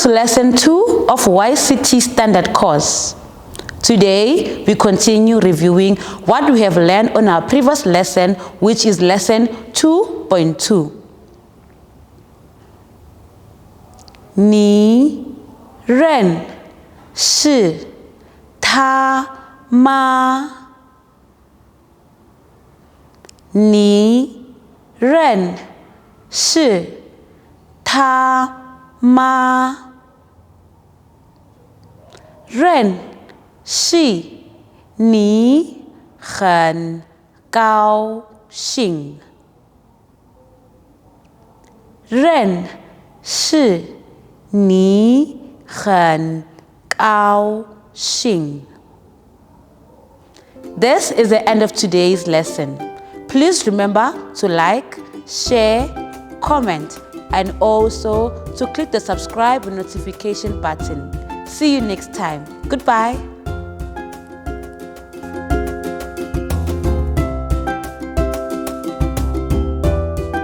to lesson 2 of YCT standard course. Today, we continue reviewing what we have learned on our previous lesson, which is lesson 2.2. 你认识他吗？你认识他吗？认识你很高兴。认识你很高兴。This is the end of today's lesson. Please remember to like, share, comment, and also to click the subscribe notification button. See you next time. Goodbye.